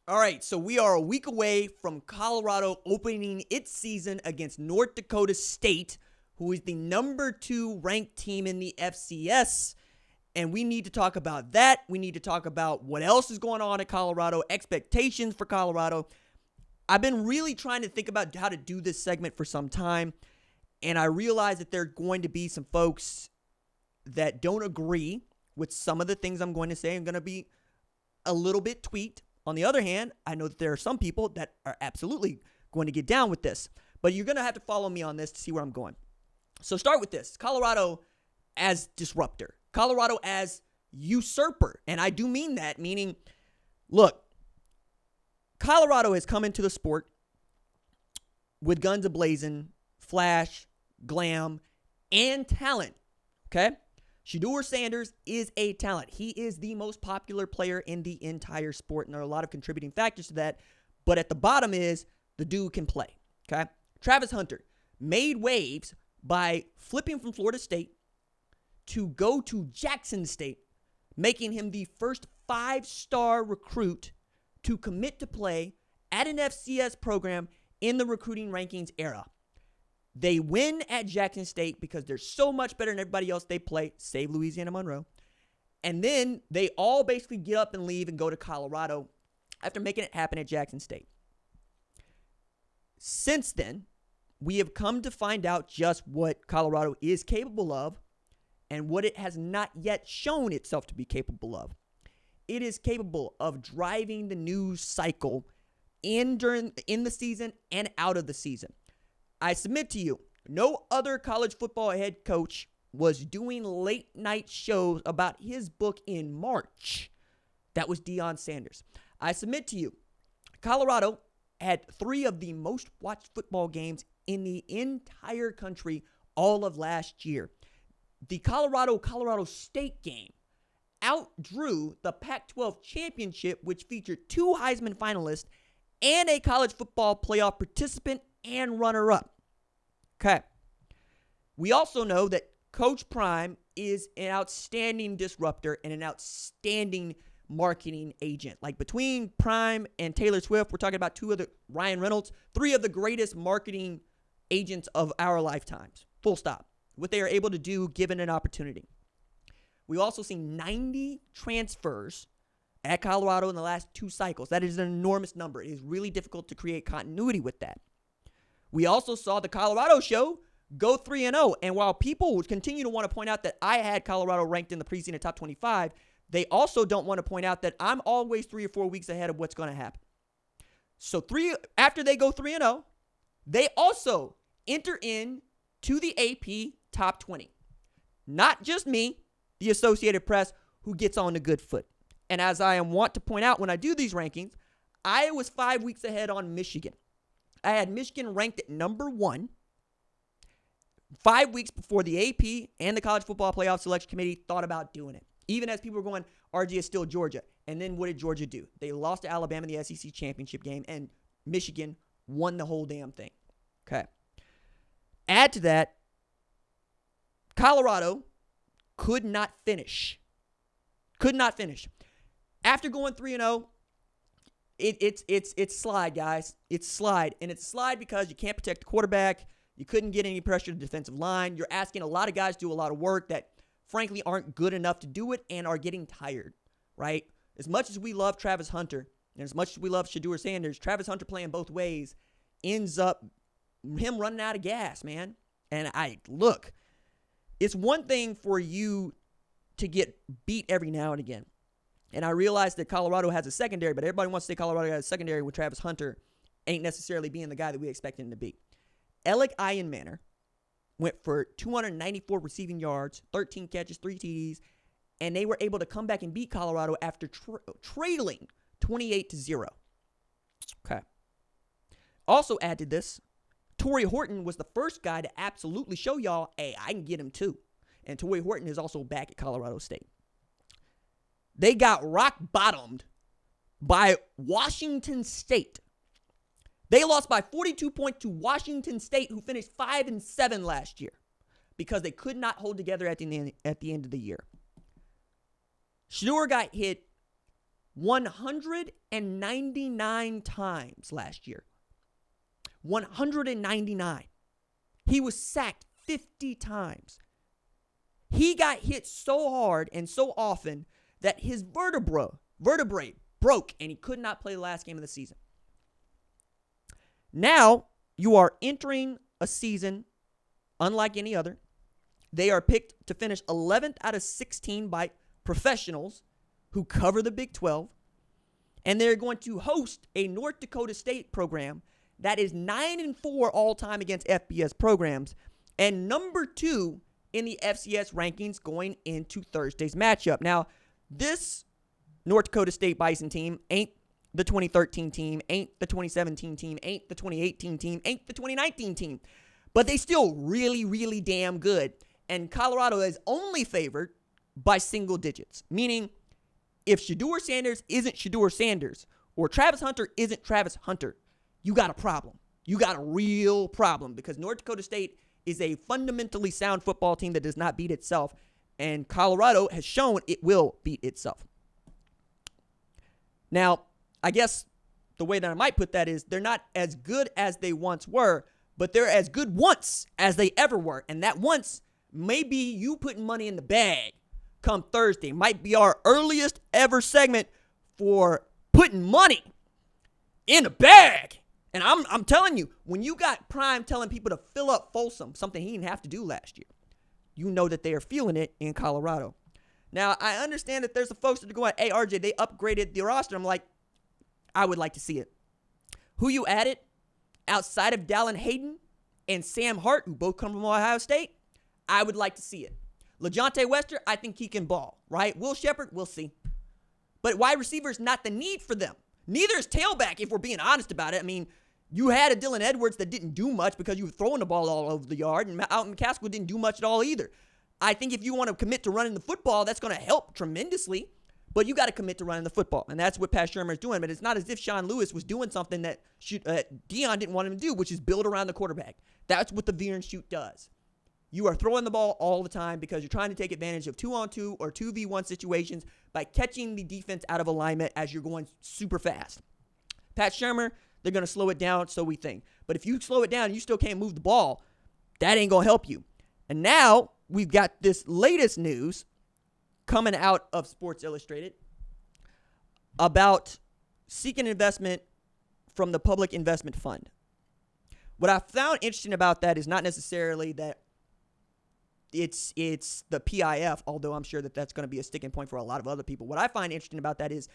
All right, so we are a week away from Colorado opening its season against North Dakota State, who is the number 2 ranked team in the FCS. And we need to talk about that. We need to talk about what else is going on at Colorado, expectations for Colorado. I've been really trying to think about how to do this segment for some time, and I realize that there are going to be some folks that don't agree with some of the things I'm going to say. I'm going to be a little bit tweaked. On the other hand, I know that there are some people that are absolutely going to get down with this. But you're going to have to follow me on this to see where I'm going. So start with this. Colorado as disruptor. Colorado as usurper. And I do mean that, meaning, look, Colorado has come into the sport with guns a-blazing, flash, glam, and talent. Okay? Deion Sanders is a talent. He is the most popular player in the entire sport, and there are a lot of contributing factors to that. But at the bottom is the dude can play. Okay? Travis Hunter made waves by flipping from Florida State to go to Jackson State, making him the first 5-star recruit to commit to play at an FCS program in the recruiting rankings era. They win at Jackson State because they're so much better than everybody else they play, save Louisiana Monroe. And then they all basically get up and leave and go to Colorado after making it happen at Jackson State. Since then, we have come to find out just what Colorado is capable of and what it has not yet shown itself to be capable of. It is capable of driving the news cycle in the season and out of the season. I submit to you, no other college football head coach was doing late night shows about his book in March. That was Deion Sanders. I submit to you, Colorado had 3 of the most watched football games in the entire country all of last year. The Colorado State game outdrew the Pac-12 championship, which featured 2 Heisman finalists and a college football playoff participant and runner-up. Okay. We also know that Coach Prime is an outstanding disruptor and an outstanding marketing agent. Like between Prime and Taylor Swift, we're talking about 2 of the Ryan Reynolds, 3 of the greatest marketing agents of our lifetimes. Full stop. What they are able to do given an opportunity. We also see 90 transfers at Colorado in the last 2 cycles. That is an enormous number. It is really difficult to create continuity with that. We also saw the Colorado show go 3-0. And while people would continue to want to point out that I had Colorado ranked in the preseason top 25, they also don't want to point out that I'm always 3 or 4 weeks ahead of what's going to happen. So after they go 3-0, they also enter in to the AP top 20. Not just me, the Associated Press, who gets on the good foot. And as I want to point out when I do these rankings, I was 5 weeks ahead on Michigan. I had Michigan ranked at number 1 5 weeks before the AP and the College Football Playoff Selection Committee thought about doing it. Even as people were going, RG is still Georgia. And then what did Georgia do? They lost to Alabama in the SEC championship game, and Michigan won the whole damn thing. Okay. Add to that, Colorado could not finish. After going 3-0, it's slide, guys. It's slide. And it's slide because you can't protect the quarterback. You couldn't get any pressure to the defensive line. You're asking a lot of guys to do a lot of work that, frankly, aren't good enough to do it and are getting tired, right? As much as we love Travis Hunter and as much as we love Deion Sanders, Travis Hunter playing both ways ends up him running out of gas, man. And look, it's one thing for you to get beat every now and again. And I realize that Colorado has a secondary, but everybody wants to say Colorado has a secondary with Travis Hunter ain't necessarily being the guy that we expect him to be. Alec Ironmanner went for 294 receiving yards, 13 catches, 3 TDs, and they were able to come back and beat Colorado after trailing 28-0. Okay. Also add to this, Torrey Horton was the first guy to absolutely show y'all, hey, I can get him too. And Torrey Horton is also back at Colorado State. They got rock bottomed by Washington State. They lost by 42 points to Washington State, who finished 5-7 last year because they could not hold together at the end of the year. Shador got hit 199 times last year. 199. He was sacked 50 times. He got hit so hard and so often that his vertebrae broke and he could not play the last game of the season. Now you are entering a season unlike any other. They are picked to finish 11th out of 16 by professionals who cover the Big 12. And they're going to host a North Dakota State program that is 9-4 all time against FBS programs and number 2 in the FCS rankings going into Thursday's matchup. Now, this North Dakota State Bison team ain't the 2013 team, ain't the 2017 team, ain't the 2018 team, ain't the 2019 team. But they still really, really damn good. And Colorado is only favored by single digits, meaning if Shedeur Sanders isn't Shedeur Sanders or Travis Hunter isn't Travis Hunter, you got a problem. You got a real problem because North Dakota State is a fundamentally sound football team that does not beat itself, and Colorado has shown it will beat itself. Now, I guess the way that I might put that is they're not as good as they once were, but they're as good once as they ever were, and that once may be you putting money in the bag come Thursday. Might be our earliest ever segment for putting money in a bag. And I'm telling you, when you got Prime telling people to fill up Folsom, something he didn't have to do last year, you know that they are feeling it in Colorado. Now, I understand that there's some folks that are going, hey, RJ, they upgraded the roster. I'm like, I would like to see it. Who you added outside of Dallin Hayden and Sam Hart, who both come from Ohio State, I would like to see it. LaJohntay Wester, I think he can ball, right? Will Shepherd, we'll see. But wide receiver is not the need for them. Neither is tailback, if we're being honest about it. I mean, you had a Dylan Edwards that didn't do much because you were throwing the ball all over the yard, and Alton McCaskill didn't do much at all either. I think if you want to commit to running the football, that's going to help tremendously, but you got to commit to running the football, and that's what Pat Shurmur is doing. But it's not as if Sean Lewis was doing something that Deion didn't want him to do, which is build around the quarterback. That's what the veer and shoot does. You are throwing the ball all the time because you're trying to take advantage of 2-on-2 or 2v1 situations by catching the defense out of alignment as you're going super fast. Pat Shurmur, they're going to slow it down, so we think. But if you slow it down and you still can't move the ball, that ain't going to help you. And now we've got this latest news coming out of Sports Illustrated about seeking investment from the Public Investment Fund. What I found interesting about that is not necessarily that it's the PIF, although I'm sure that that's going to be a sticking point for a lot of other people. What I find interesting about that is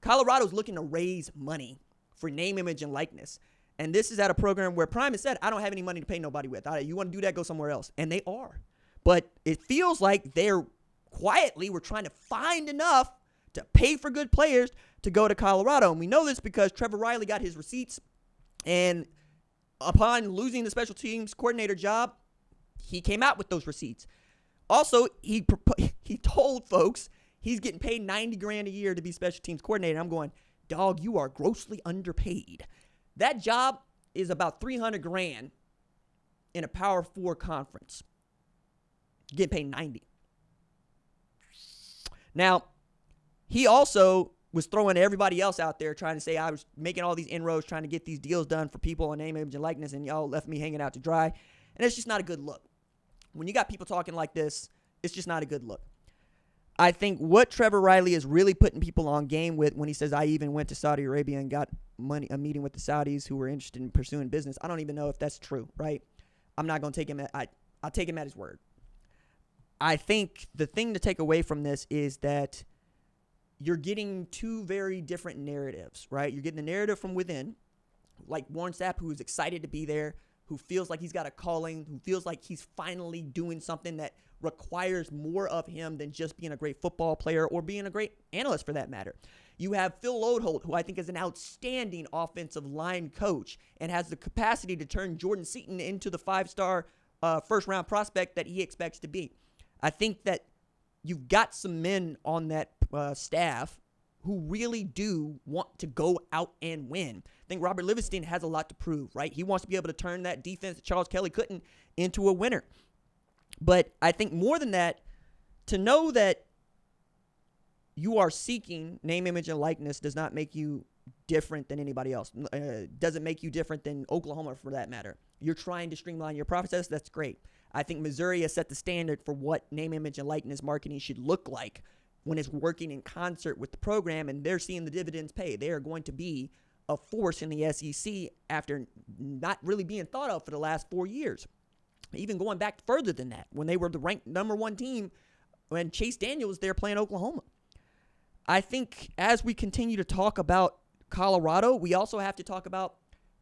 Colorado's looking to raise money for name, image, and likeness. And this is at a program where Prime has said, I don't have any money to pay nobody with. You want to do that, go somewhere else. And they are. But it feels like they're quietly, we're trying to find enough to pay for good players to go to Colorado. And we know this because Trevor Riley got his receipts. And upon losing the special teams coordinator job, he came out with those receipts. Also, he told folks he's getting paid $90,000 a year to be special teams coordinator. I'm going, dog, you are grossly underpaid. That job is about $300,000 in a Power 4 conference. Getting paid $90,000. Now, he also was throwing everybody else out there trying to say I was making all these inroads, trying to get these deals done for people on name, image, and likeness, and y'all left me hanging out to dry. And it's just not a good look. When you got people talking like this, it's just not a good look. I think what Trevor Riley is really putting people on game with when he says, I even went to Saudi Arabia and got a meeting with the Saudis who were interested in pursuing business. I don't even know if that's true, right? I'm not going to take him I'll take him at his word. I think the thing to take away from this is that you're getting two very different narratives, right? You're getting the narrative from within, like Warren Sapp, who is excited to be there, who feels like he's got a calling, who feels like he's finally doing something that requires more of him than just being a great football player or being a great analyst for that matter. You have Phil Lodeholt, who I think is an outstanding offensive line coach and has the capacity to turn Jordan Seaton into the 5-star first-round prospect that he expects to be. I think that you've got some men on that staff who really do want to go out and win. I think Robert Livingston has a lot to prove, right? He wants to be able to turn that defense that Charles Kelly couldn't into a winner. But I think more than that, to know that you are seeking name, image, and likeness does not make you different than anybody else. Doesn't make you different than Oklahoma for that matter. You're trying to streamline your process. That's great. I think Missouri has set the standard for what name, image, and likeness marketing should look like when it's working in concert with the program, and they're seeing the dividends pay. They are going to be a force in the SEC after not really being thought of for the last 4 years. Even going back further than that, when they were the ranked number one team when Chase Daniel was there playing Oklahoma. I think as we continue to talk about Colorado, we also have to talk about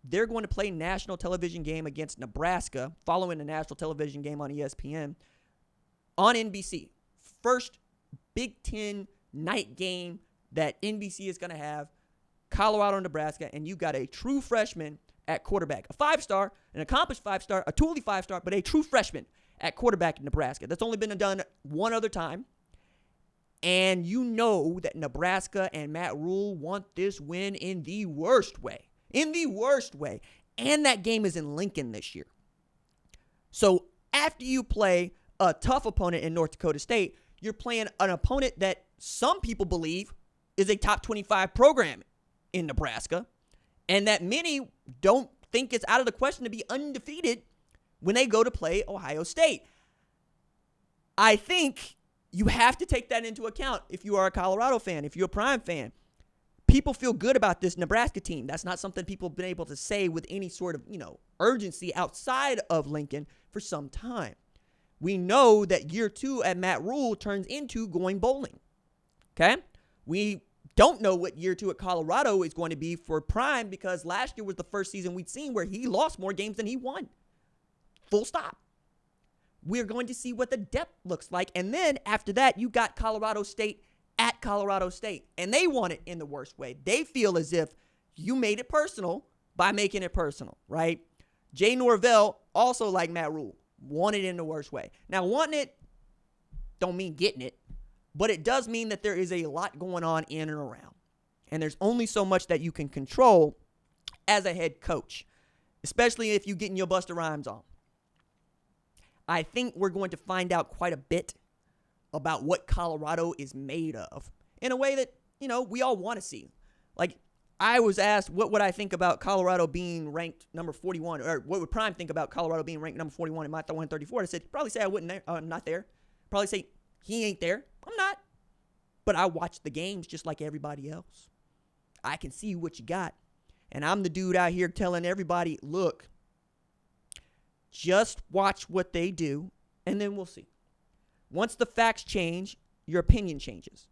they're going to play national television game against Nebraska following the national television game on ESPN on NBC. First Big Ten night game that NBC is going to have, Colorado and Nebraska, and you got a true freshman at quarterback. A 5-star, an accomplished 5-star, a truly 5-star, but a true freshman at quarterback in Nebraska. That's only been done one other time. And you know that Nebraska and Matt Rule want this win in the worst way. In the worst way. And that game is in Lincoln this year. So after you play a tough opponent in North Dakota State, you're playing an opponent that some people believe is a top 25 program in Nebraska, and that many don't think it's out of the question to be undefeated when they go to play Ohio State. I think you have to take that into account if you are a Colorado fan, if you're a Prime fan. People feel good about this Nebraska team. That's not something people have been able to say with any sort of, urgency outside of Lincoln for some time. We know that year 2 at Matt Rule turns into going bowling. Okay? We don't know what year 2 at Colorado is going to be for Prime because last year was the first season we'd seen where he lost more games than he won. Full stop. We're going to see what the depth looks like. And then after that, you got Colorado State at Colorado State. And they want it in the worst way. They feel as if you made it personal by making it personal, right? Jay Norvell, also like Matt Rule, wanted it in the worst way. Now, wanting it don't mean getting it, but it does mean that there is a lot going on in and around. And there's only so much that you can control as a head coach, especially if you're getting your Busta Rhymes on. I think we're going to find out quite a bit about what Colorado is made of in a way that, we all want to see. Like, I was asked what would I think about Colorado being ranked number 41, or what would Prime think about Colorado being ranked number 41 in my 134. I said, probably say I'm not there. Probably say he ain't there. I'm not. But I watch the games just like everybody else. I can see what you got. And I'm the dude out here telling everybody, look, just watch what they do, and then we'll see. Once the facts change, your opinion changes.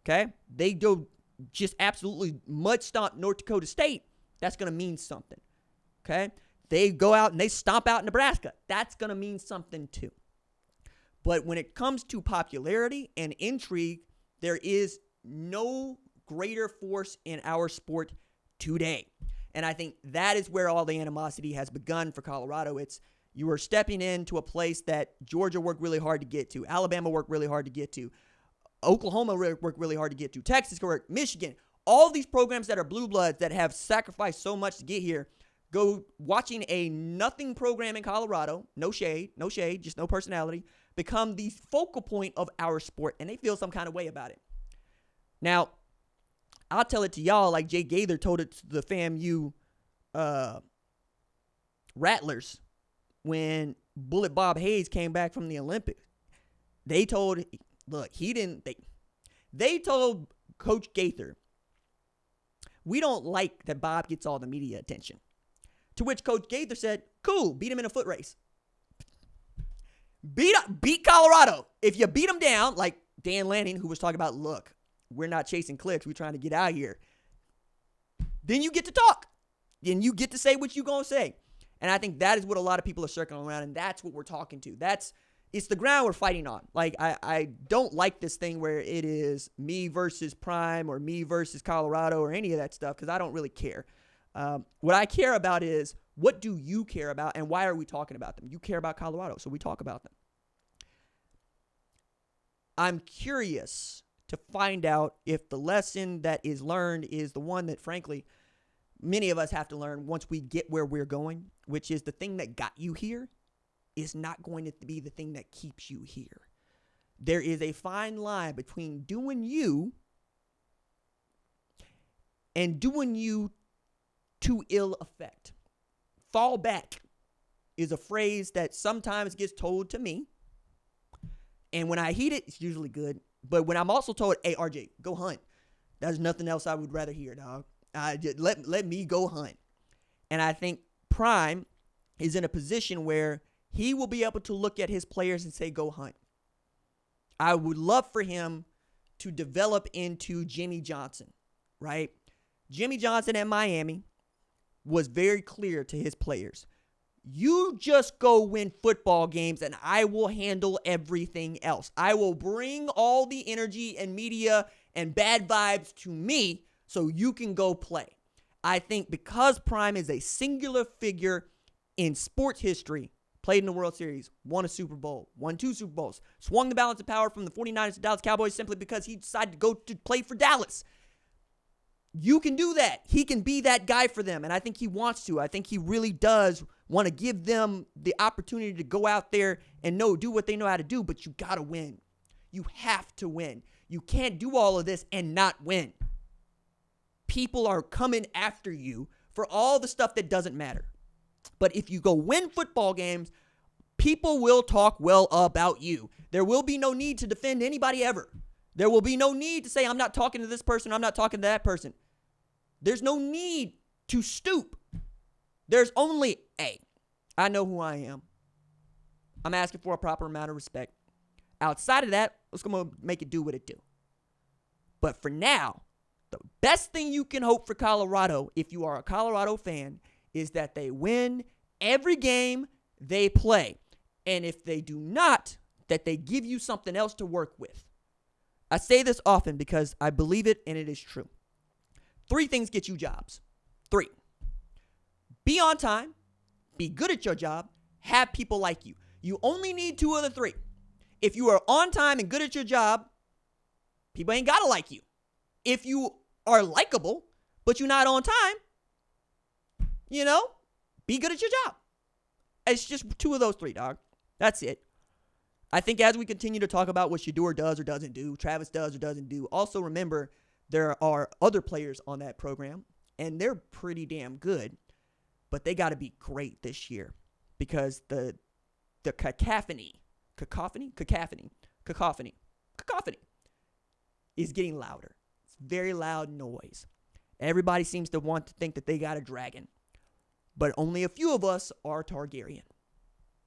Okay? They go just absolutely mud stomp North Dakota State. That's going to mean something. Okay? They go out and they stomp out Nebraska. That's going to mean something too. But when it comes to popularity and intrigue, there is no greater force in our sport today. And I think that is where all the animosity has begun for Colorado. It's you are stepping into a place that Georgia worked really hard to get to. Alabama worked really hard to get to. Oklahoma worked really hard to get to. Texas worked. Michigan. All these programs that are blue bloods that have sacrificed so much to get here, go watching a nothing program in Colorado, no shade, just no personality, become the focal point of our sport, and they feel some kind of way about it. Now, I'll tell it to y'all like Jay Gaither told it to the FAMU Rattlers when Bullet Bob Hayes came back from the Olympics. They told, they told Coach Gaither, we don't like that Bob gets all the media attention. To which Coach Gaither said, cool, beat him in a foot race. Beat Colorado. If you beat them down, like Dan Lanning, who was talking about, look, we're not chasing clicks. We're trying to get out of here. Then you get to talk. Then you get to say what you're going to say. And I think that is what a lot of people are circling around, and that's what we're talking to. It's the ground we're fighting on. Like, I don't like this thing where it is me versus Prime or me versus Colorado or any of that stuff because I don't really care. What I care about is what do you care about and why are we talking about them? You care about Colorado, so we talk about them. I'm curious to find out if the lesson that is learned is the one that, frankly, many of us have to learn once we get where we're going, which is the thing that got you here is not going to be the thing that keeps you here. There is a fine line between doing you and doing you to ill effect. Fall back is a phrase that sometimes gets told to me. And when I hear it, it's usually good. But when I'm also told, hey, RJ, go hunt. There's nothing else I would rather hear, dog. Just let me go hunt. And I think Prime is in a position where he will be able to look at his players and say, go hunt. I would love for him to develop into Jimmy Johnson, right? Jimmy Johnson at Miami was very clear to his players. You just go win football games and I will handle everything else. I will bring all the energy and media and bad vibes to me so you can go play. I think because Prime is a singular figure in sports history, played in the World Series, won a Super Bowl, won 2 Super Bowls, swung the balance of power from the 49ers to Dallas Cowboys simply because he decided to go to play for Dallas. You can do that. He can be that guy for them, and I think he wants to. I think he really does want to give them the opportunity to go out there and do what they know how to do, but you got to win. You have to win. You can't do all of this and not win. People are coming after you for all the stuff that doesn't matter. But if you go win football games, people will talk well about you. There will be no need to defend anybody ever. There will be no need to say, I'm not talking to this person, I'm not talking to that person. There's no need to stoop. There's only, hey, I know who I am. I'm asking for a proper amount of respect. Outside of that, let's go make it do what it do. But for now, the best thing you can hope for Colorado, if you are a Colorado fan, is that they win every game they play. And if they do not, that they give you something else to work with. I say this often because I believe it and it is true. 3 things get you jobs. 3. Be on time, be good at your job, have people like you. You only need 2 of the 3. If you are on time and good at your job, people ain't gotta like you. If you are likable, but you're not on time, be good at your job. It's just 2 of those 3, dog. That's it. I think as we continue to talk about what Shedeur does or doesn't do, Travis does or doesn't do, also remember there are other players on that program, and they're pretty damn good, but they got to be great this year because the cacophony is getting louder. It's very loud noise. Everybody seems to want to think that they got a dragon, but only a few of us are Targaryen.